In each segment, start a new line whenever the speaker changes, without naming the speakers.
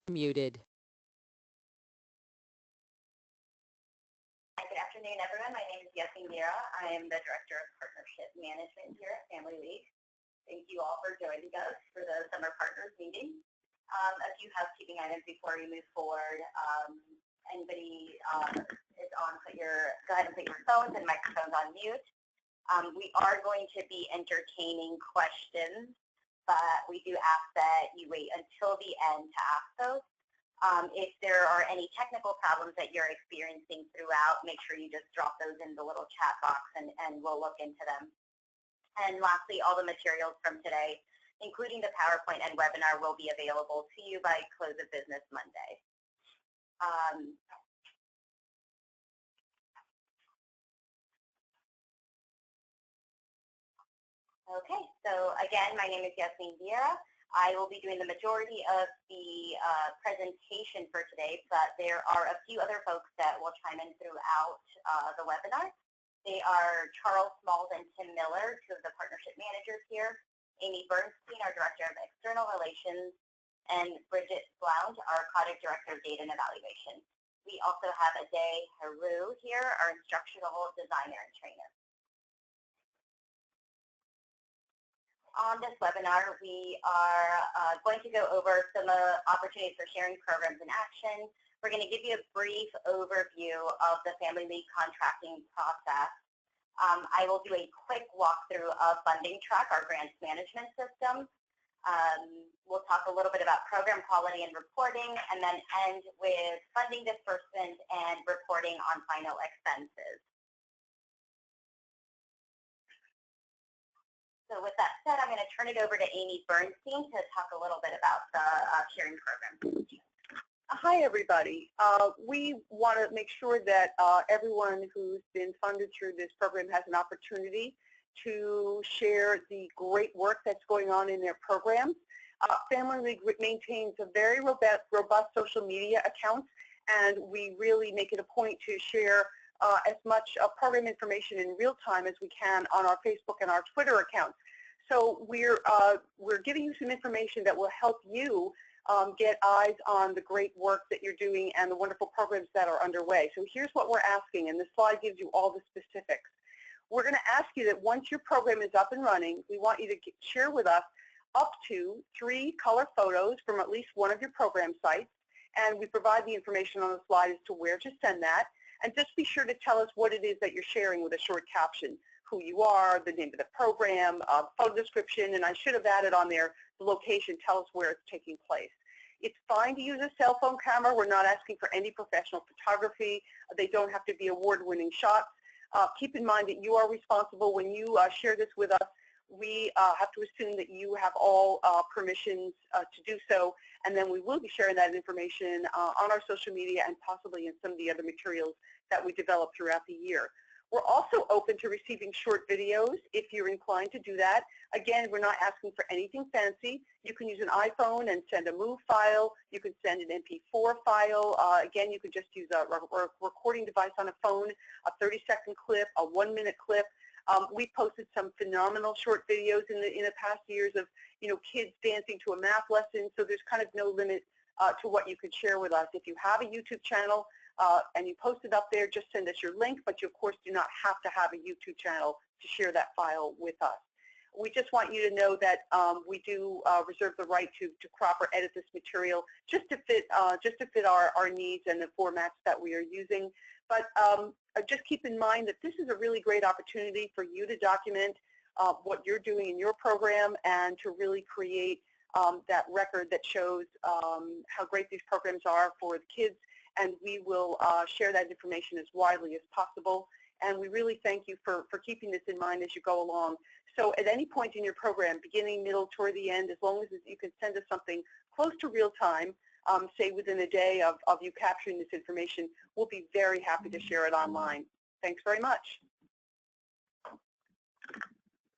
Muted.
Hi, good afternoon, everyone. My name is Yasmin Mira. I am the Director of Partnership Management here at Family League. Thank you all for joining us for the Summer Partners meeting. A few housekeeping items before we move forward. Anybody is on, go ahead and put your phones and microphones on mute. We are going to be entertaining questions, but we do ask that you wait until the end to ask those. If there are any technical problems that you're experiencing throughout, make sure you just drop those in the little chat box and we'll look into them. And lastly, all the materials from today, including the PowerPoint and webinar, will be available to you by close of business Monday. Okay, so again, my name is Yasmin Vieira. I will be doing the majority of the presentation for today, but there are a few other folks that will chime in throughout the webinar. They are Charles Smalls and Tim Miller, two of the partnership managers here, Amy Bernstein, our Director of External Relations, and Bridget Blount, our Product Director of Data and Evaluation. We also have Aday Haru here, our Instructional Designer and Trainer. On this webinar, we are going to go over some opportunities for sharing programs in action. We're going to give you a brief overview of the Family League contracting process. I will do a quick walkthrough of Funding Track, our grants management system. We'll talk a little bit about program quality and reporting, and then end with funding disbursement and reporting on final expenses. So with that said, I'm going to turn it over to Amy Bernstein to talk a little bit about the sharing program.
Hi, everybody. We want to make sure that everyone who's been funded through this program has an opportunity to share the great work that's going on in their programs. Family League maintains a very robust social media account, and we really make it a point to share as much program information in real time as we can on our Facebook and our Twitter accounts. So we're giving you some information that will help you get eyes on the great work that you're doing and the wonderful programs that are underway. So here's what we're asking, and this slide gives you all the specifics. We're going to ask you that once your program is up and running, we want you to share with us up to 3 color photos from at least one of your program sites, and we provide the information on the slide as to where to send that. And just be sure to tell us what it is that you're sharing with a short caption, who you are, the name of the program, photo description, and I should have added on there the location, tell us where it's taking place. It's fine to use a cell phone camera. We're not asking for any professional photography. They don't have to be award-winning shots. Keep in mind that you are responsible when you share this with us. We have to assume that you have all permissions to do so, and then we will be sharing that information on our social media and possibly in some of the other materials that we develop throughout the year. We're also open to receiving short videos if you're inclined to do that. Again, we're not asking for anything fancy. You can use an iPhone and send a MOV file. You can send an MP4 file. Again, you could just use a recording device on a phone, a 30-second clip, a 1-minute clip. We posted some phenomenal short videos in the past years of kids dancing to a math lesson, so there's kind of no limit to what you could share with us. If you have a YouTube channel and you post it up there, just send us your link, but you of course do not have to have a YouTube channel to share that file with us. We just want you to know that we do reserve the right to crop or edit this material just to fit our needs and the formats that we are using. But just keep in mind that this is a really great opportunity for you to document what you're doing in your program and to really create that record that shows how great these programs are for the kids, and we will share that information as widely as possible. And we really thank you for keeping this in mind as you go along. So at any point in your program, beginning, middle, toward the end, as long as you can send us something close to real time, say within a day of you capturing this information, we'll be very happy to share it online. Thanks very much.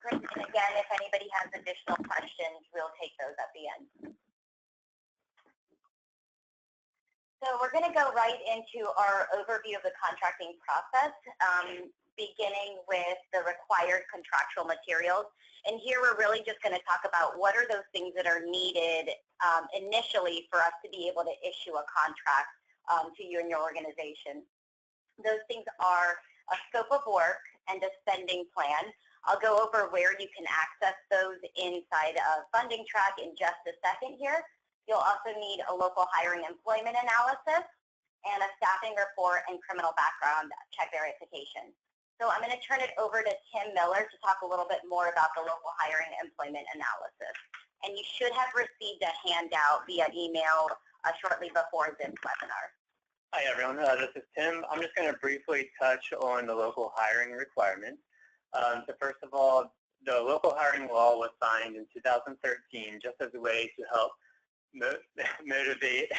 Great. And again, if anybody has additional questions, we'll take those at the end. So So we're going to go right into our overview of the contracting process, beginning with the required contractual materials. And here we're really just going to talk about what are those things that are needed initially for us to be able to issue a contract to you and your organization. Those things are a scope of work and a spending plan. I'll go over where you can access those inside of Funding Track in just a second here. You'll also need a local hiring employment analysis and a staffing report and criminal background check verification. So I'm going to turn it over to Tim Miller to talk a little bit more about the local hiring employment analysis. And you should have received a handout via email shortly before this webinar.
Hi everyone, this is Tim. I'm just going to briefly touch on the local hiring requirements. So first of all, the local hiring law was signed in 2013 just as a way to help motivate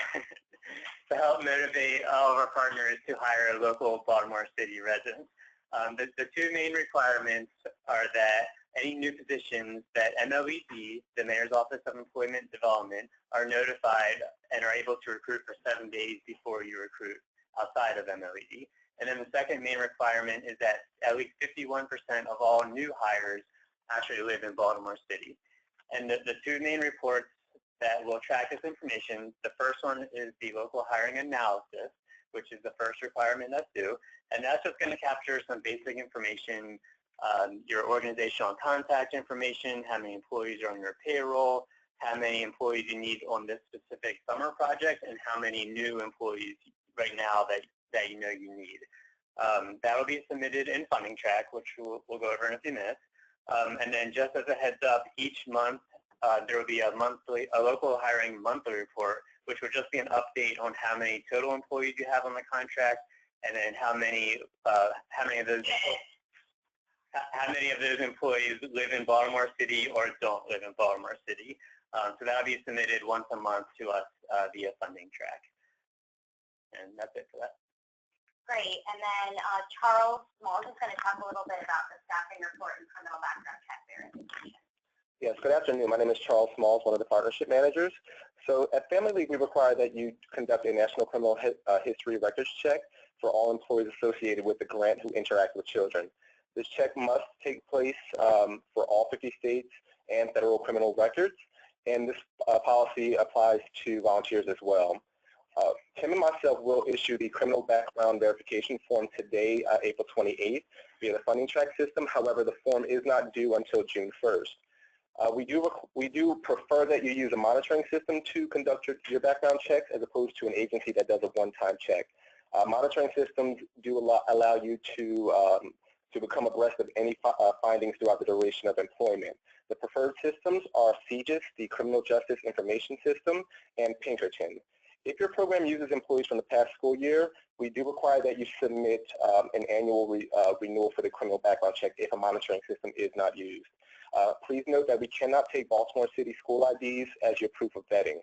all of our partners to hire local Baltimore City residents. The two main requirements are that any new positions that MLED, the Mayor's Office of Employment Development, are notified and are able to recruit for 7 days before you recruit outside of MLED. And then the second main requirement is that at least 51% of all new hires actually live in Baltimore City. And the two main reports that will track this information, the first one is the local hiring analysis, which is the first requirement that's due. And that's just going to capture some basic information, your organizational contact information, how many employees are on your payroll, how many employees you need on this specific summer project, and how many new employees right now that you know you need. That will be submitted in Funding Track, which we'll go over in a few minutes. And then just as a heads up, each month there will be a local hiring monthly report, which will just be an update on how many total employees you have on the contract, and then how many of those employees live in Baltimore City or don't live in Baltimore City. So that will be submitted once a month to us via Funding Track. And that's it for that.
Great. And then Charles Smalls is going to talk a little bit about the staffing report and criminal background check verification.
Yes, good afternoon. My name is Charles Smalls, one of the partnership managers. So at Family League, we require that you conduct a national criminal history records check for all employees associated with the grant who interact with children. This check must take place for all 50 states and federal criminal records, and this policy applies to volunteers as well. Tim and myself will issue the criminal background verification form today, April 28th, via the Funding Track system. However, the form is not due until June 1st. We do prefer that you use a monitoring system to conduct your background checks as opposed to an agency that does a one-time check. Monitoring systems do allow you to become abreast of any findings throughout the duration of employment. The preferred systems are CJIS, the Criminal Justice Information System, and Pinkerton. If your program uses employees from the past school year, we do require that you submit an annual renewal for the criminal background check if a monitoring system is not used. Please note that we cannot take Baltimore City school IDs as your proof of vetting.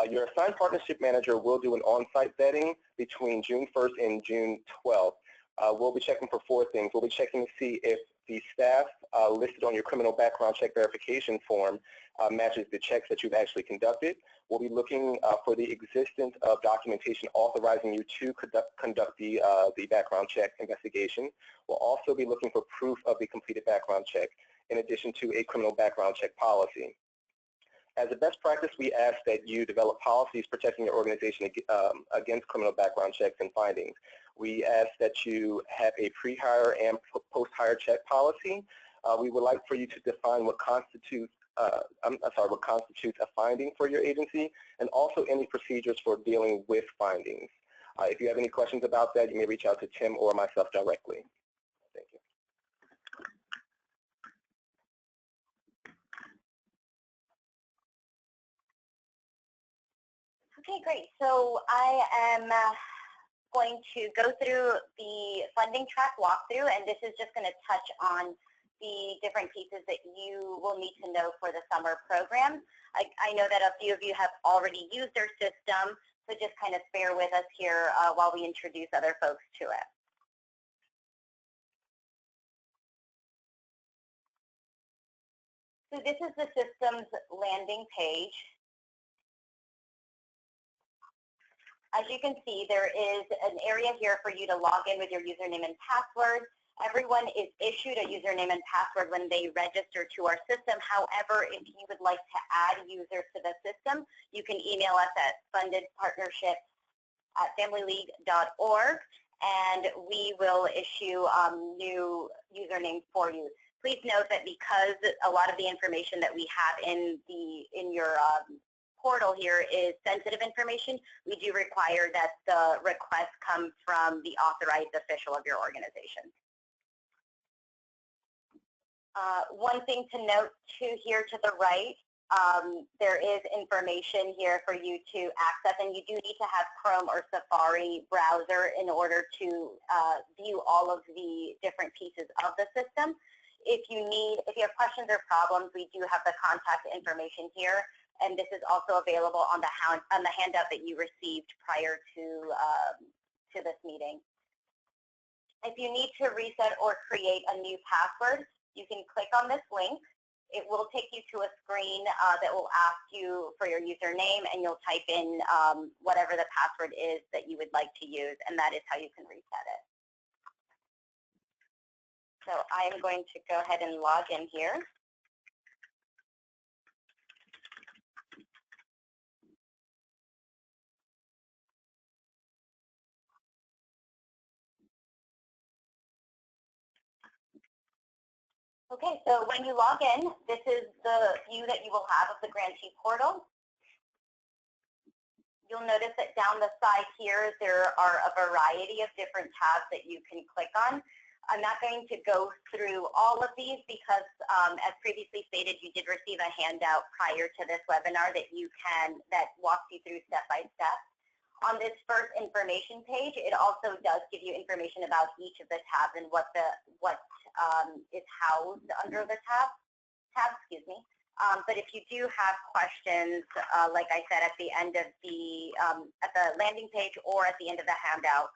Your assigned partnership manager will do an on-site vetting between June 1st and June 12th. We'll be checking for 4 things. We'll be checking to see if the staff listed on your criminal background check verification form matches the checks that you've actually conducted. We'll be looking for the existence of documentation authorizing you to conduct the background check investigation. We'll also be looking for proof of the completed background check, in addition to a criminal background check policy. As a best practice, we ask that you develop policies protecting your organization against criminal background checks and findings. We ask that you have a pre-hire and post-hire check policy. We would like for you to define what constitutes a finding for your agency, and also any procedures for dealing with findings. If you have any questions about that, you may reach out to Tim or myself directly. Thank you.
Okay, great. So I am going to go through the Funding Track walkthrough, and this is just going to touch on the different pieces that you will need to know for the summer program. I know that a few of you have already used their system, so just kind of bear with us here while we introduce other folks to it. So this is the system's landing page. As you can see, there is an area here for you to log in with your username and password. Everyone is issued a username and password when they register to our system. However, if you would like to add users to the system, you can email us at fundedpartnerships@familyleague.org, and we will issue new usernames for you. Please note that because a lot of the information that we have in your portal here is sensitive information, we do require that the request come from the authorized official of your organization. One thing to note too here to the right, there is information here for you to access, and you do need to have Chrome or Safari browser in order to view all of the different pieces of the system. If you have questions or problems, we do have the contact information here, and this is also available on the handout that you received prior to this meeting. If you need to reset or create a new password, you can click on this link. It will take you to a screen that will ask you for your username, and you'll type in whatever the password is that you would like to use, and that is how you can reset it. So I am going to go ahead and log in here. Okay, so when you log in, this is the view that you will have of the grantee portal. You'll notice that down the side here, there are a variety of different tabs that you can click on. I'm not going to go through all of these because, as previously stated, you did receive a handout prior to this webinar that walks you through step by step. On this first information page, it also does give you information about each of the tabs and what is housed under the tabs. But if you do have questions, like I said, at the end of at the landing page or at the end of the handout,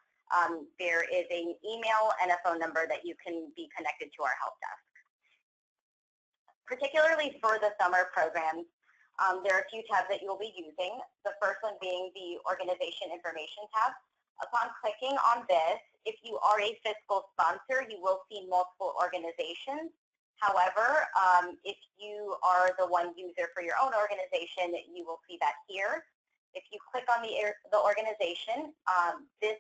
there is an email and a phone number that you can be connected to our help desk. Particularly for the summer programs, there are a few tabs that you'll be using. The first one being the organization information tab. Upon clicking on this, if you are a fiscal sponsor, you will see multiple organizations. However, if you are the one user for your own organization, you will see that here. If you click on the organization, this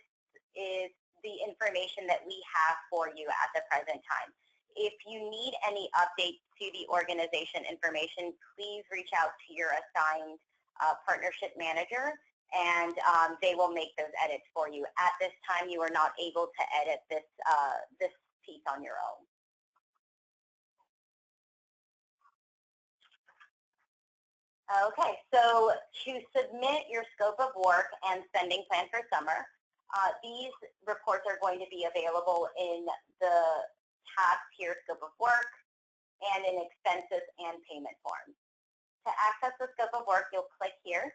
is the information that we have for you at the present time. If you need any updates to the organization information, please reach out to your assigned partnership manager, and they will make those edits for you. At this time, you are not able to edit this piece on your own. Okay, so to submit your scope of work and spending plan for summer, these reports are going to be available in the tabs here, scope of work, and in expenses and payment forms. To access the scope of work, you'll click here,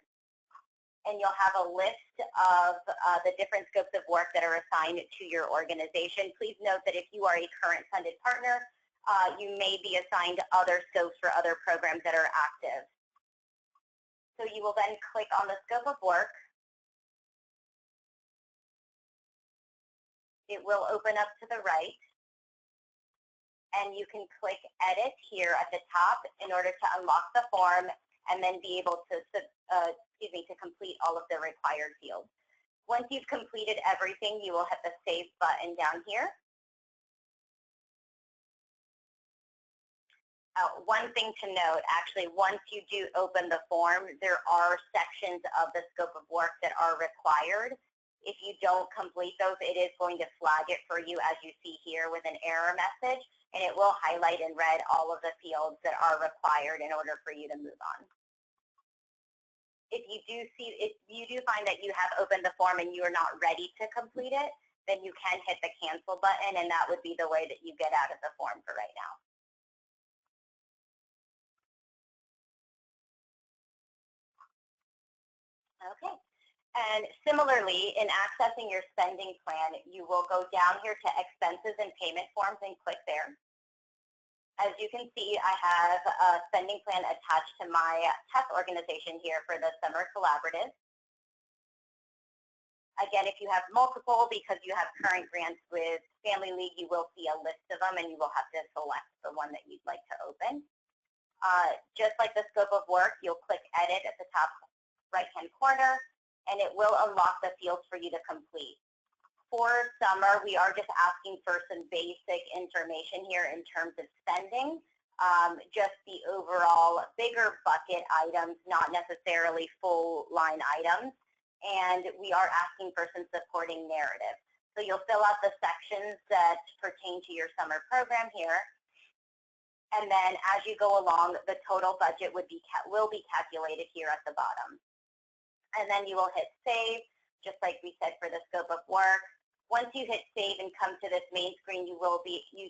and you'll have a list of the different scopes of work that are assigned to your organization. Please note that if you are a current funded partner, you may be assigned other scopes for other programs that are active. So you will then click on the scope of work. It will open up to the right, and you can click edit here at the top in order to unlock the form and then be able to, to complete all of the required fields. Once you've completed everything, you will hit the save button down here. One thing to note, actually, once you do open the form, there are sections of the scope of work that are required. If you don't complete those, it is going to flag it for you, as you see here, with an error message, and it will highlight in red all of the fields that are required in order for you to move on. If you do find that you have opened the form and you are not ready to complete it, then you can hit the cancel button, and that would be the way that you get out of the form for right now. Okay, and similarly, in accessing your spending plan, you will go down here to expenses and payment forms and click there. As you can see, I have a spending plan attached to my test organization here for the Summer Collaborative. Again, if you have multiple, because you have current grants with Family League, you will see a list of them and you will have to select the one that you'd like to open. Just like the scope of work, you'll click edit at the top right-hand corner and it will unlock the fields for you to complete. For summer, we are just asking for some basic information here in terms of spending, just the overall bigger bucket items, not necessarily full line items. And we are asking for some supporting narrative. So you'll fill out the sections that pertain to your summer program here. And then as you go along, the total budget will be calculated here at the bottom. And then you will hit save, just like we said for the scope of work. Once you hit save and come to this main screen, you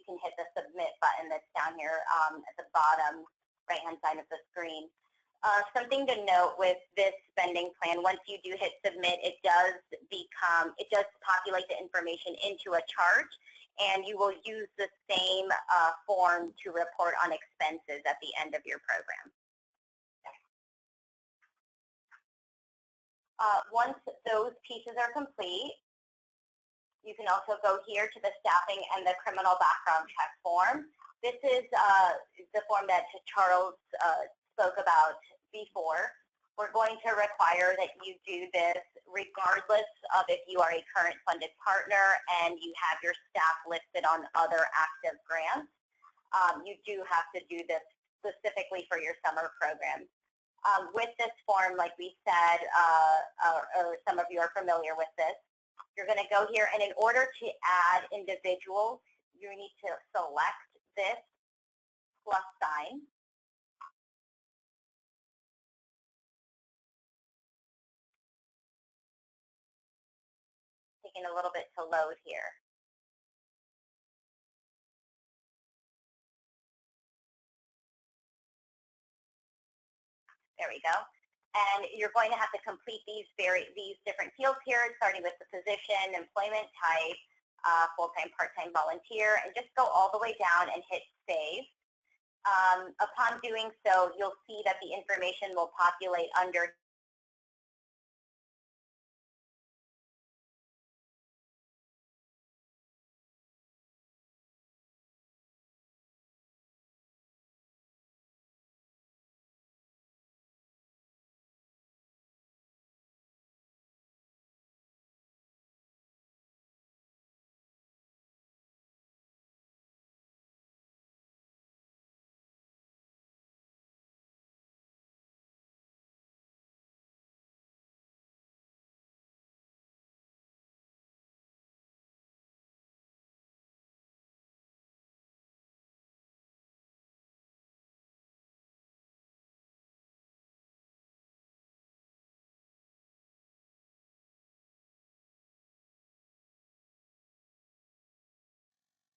can hit the submit button that's down here at the bottom right-hand side of the screen. Something to note with this spending plan, once you do hit submit, it does populate the information into a chart, and you will use the same form to report on expenses at the end of your program. Once those pieces are complete, you can also go here to the staffing and the criminal background check form. This is the form that Charles spoke about before. We're going to require that you do this regardless of if you are a current funded partner and you have your staff listed on other active grants. You do have to do this specifically for your summer program. With this form, like we said, or some of you are familiar with this, you're going to go here, and in order to add individuals, you need to select this plus sign. Taking a little bit to load here. There we go. And you're going to have to complete these different fields here, starting with the position, employment type, full-time, part-time, volunteer, and just go all the way down and hit save. Upon doing so, you'll see that the information will populate under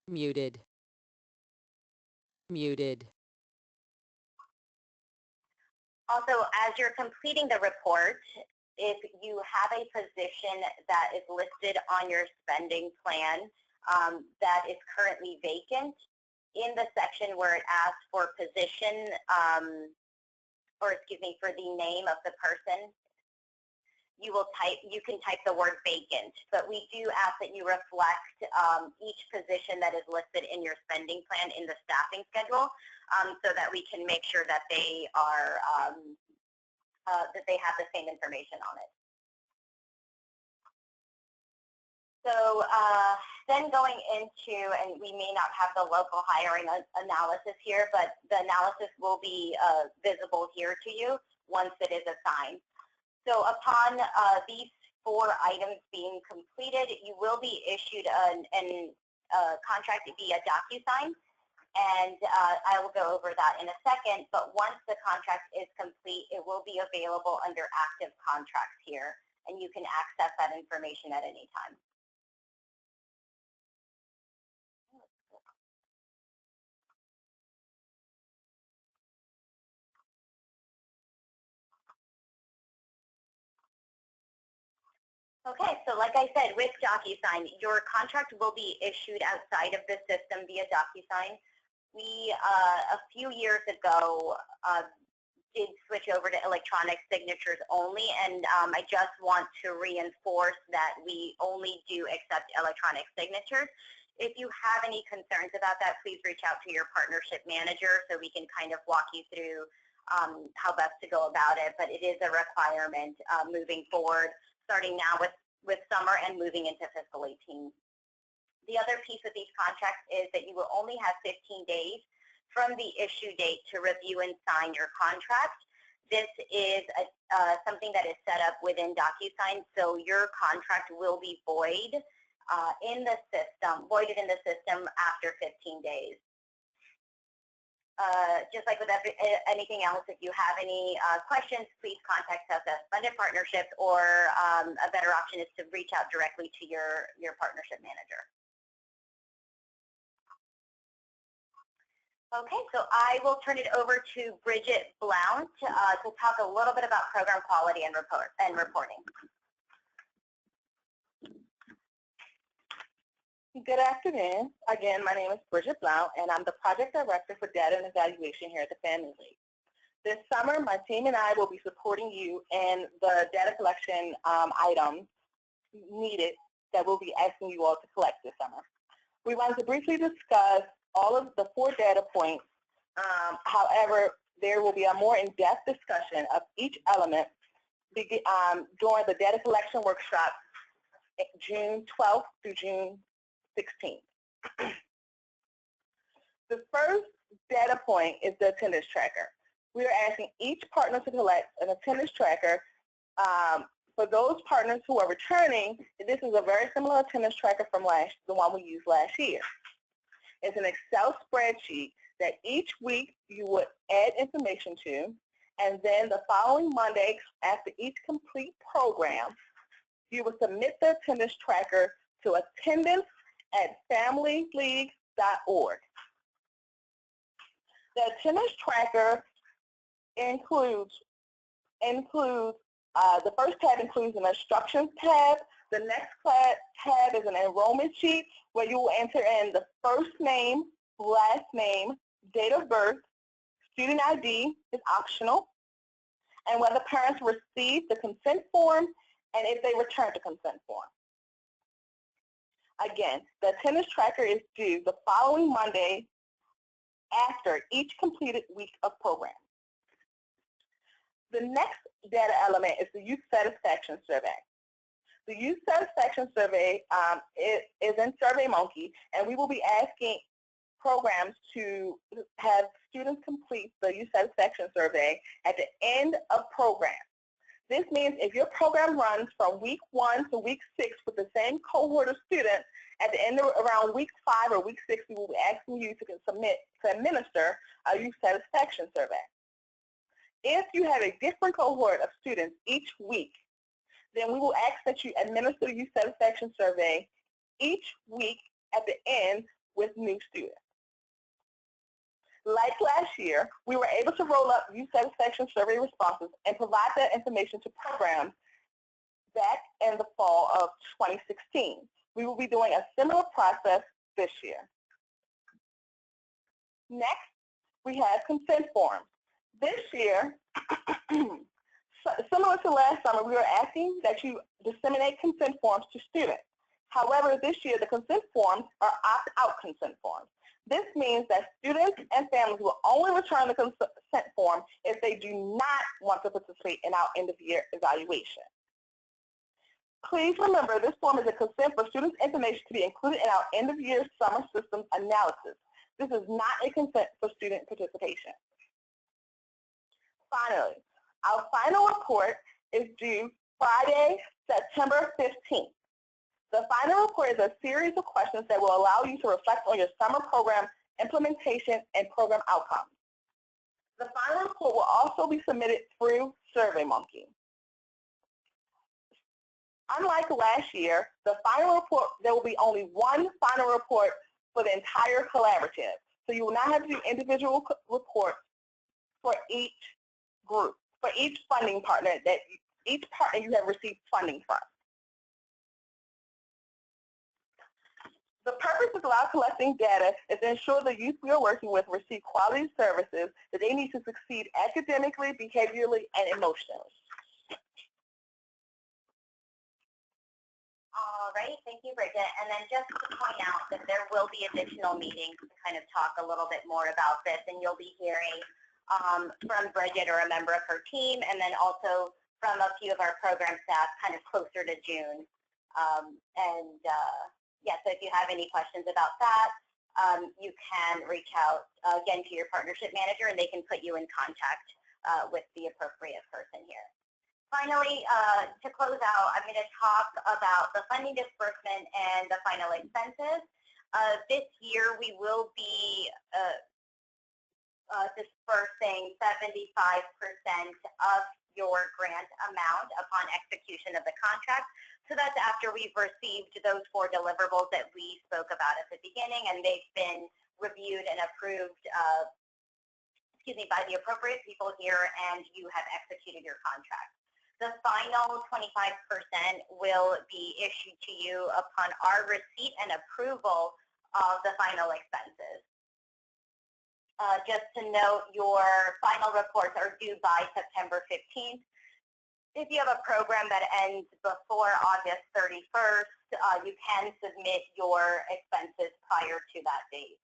Muted. Muted.
Also, as you're completing the report, if you have a position that is listed on your spending plan that is currently vacant, in the section where it asks for position, for the name of the person, you can type the word vacant, but we do ask that you reflect each position that is listed in your spending plan in the staffing schedule, so that we can make sure that they are that they have the same information on it. So then going into, and we may not have the local hiring analysis here, but the analysis will be visible here to you once it is assigned. So upon these 4 items being completed, you will be issued a contract via DocuSign, and I will go over that in a second, but once the contract is complete, it will be available under active contracts here, and you can access that information at any time. Okay, so like I said, with DocuSign, your contract will be issued outside of the system via DocuSign. We, a few years ago, did switch over to electronic signatures only, and I just want to reinforce that we only do accept electronic signatures. If you have any concerns about that, please reach out to your partnership manager so we can kind of walk you through how best to go about it. But it is a requirement moving forward, starting now with summer and moving into fiscal 18. The other piece of these contracts is that you will only have 15 days from the issue date to review and sign your contract. This is something that is set up within DocuSign, so your contract will be voided in the system after 15 days. Just like with anything else, if you have any questions, please contact us at Funded Partnerships, or a better option is to reach out directly to your partnership manager. Okay, so I will turn it over to Bridget Blount to talk a little bit about program quality and reporting.
Good afternoon. Again, my name is Bridget Blount, and I'm the Project Director for Data and Evaluation here at the Family League. This summer, my team and I will be supporting you in the data collection items needed that we'll be asking you all to collect this summer. We wanted to briefly discuss all of the 4 data points. However, there will be a more in-depth discussion of each element during the data collection workshop June 12th through June 16th. The first data point is the attendance tracker. We are asking each partner to collect an attendance tracker. For those partners who are returning, this is a very similar attendance tracker from the one we used last year. It's an Excel spreadsheet that each week you would add information to, and then the following Monday, after each complete program, you will submit the attendance tracker to attendance@familyleague.org. The attendance tracker includes the first tab includes an instructions tab. The next tab is an enrollment sheet where you will enter in the first name, last name, date of birth, student ID is optional, and whether parents received the consent form and if they returned the consent form. Again, the attendance tracker is due the following Monday after each completed week of program. The next data element is the youth satisfaction survey. The youth satisfaction survey is in SurveyMonkey, and we will be asking programs to have students complete the youth satisfaction survey at the end of program. This means if your program runs from week 1 to week 6 with the same cohort of students, at the end of around week 5 or week 6, we will be asking you to administer a youth satisfaction survey. If you have a different cohort of students each week, then we will ask that you administer the youth satisfaction survey each week at the end with new students. Like last year, we were able to roll up youth satisfaction survey responses and provide that information to programs back in the fall of 2016. We will be doing a similar process this year. Next, we have consent forms. This year, similar to last summer, we were asking that you disseminate consent forms to students. However, this year, the consent forms are opt-out consent forms. This means that students and families will only return the consent form if they do not want to participate in our end-of-year evaluation. Please remember, this form is a consent for students' information to be included in our end-of-year summer systems analysis. This is not a consent for student participation. Finally, our final report is due Friday, September 15th. The final report is a series of questions that will allow you to reflect on your summer program implementation and program outcomes. The final report will also be submitted through SurveyMonkey. Unlike last year, the final report, there will be only one final report for the entire collaborative. So you will not have to do individual reports for each group, for each funding partner each partner you have received funding from. The purpose of Allow collecting data is to ensure the youth we are working with receive quality services that they need to succeed academically, behaviorally, and emotionally.
All right, thank you, Bridget. And then just to point out that there will be additional meetings to kind of talk a little bit more about this, and you'll be hearing from Bridget or a member of her team, and then also from a few of our program staff kind of closer to June. Yeah, so if you have any questions about that, you can reach out again to your partnership manager, and they can put you in contact with the appropriate person here. Finally, to close out, I'm going to talk about the funding disbursement and the final expenses. This year, we will be dispersing 75% of your grant amount upon execution of the contract. So that's after we've received those 4 deliverables that we spoke about at the beginning, and they've been reviewed and approved by the appropriate people here, and you have executed your contract. The final 25% will be issued to you upon our receipt and approval of the final expenses. Just to note, your final reports are due by September 15th. If you have a program that ends before August 31st, you can submit your expenses prior to that date.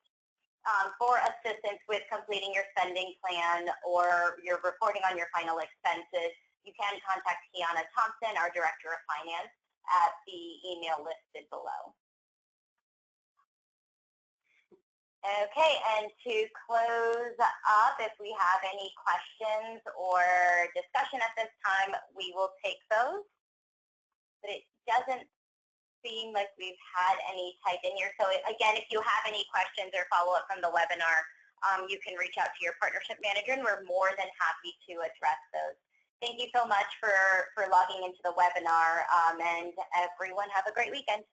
For assistance with completing your spending plan or your reporting on your final expenses, you can contact Kiana Thompson, our Director of Finance, at the email listed below. Okay, and to close up, if we have any questions or discussion at this time, we will take those. But it doesn't seem like we've had any typed in here. So again, if you have any questions or follow-up from the webinar, you can reach out to your partnership manager, and we're more than happy to address those. Thank you so much for logging into the webinar, and everyone have a great weekend.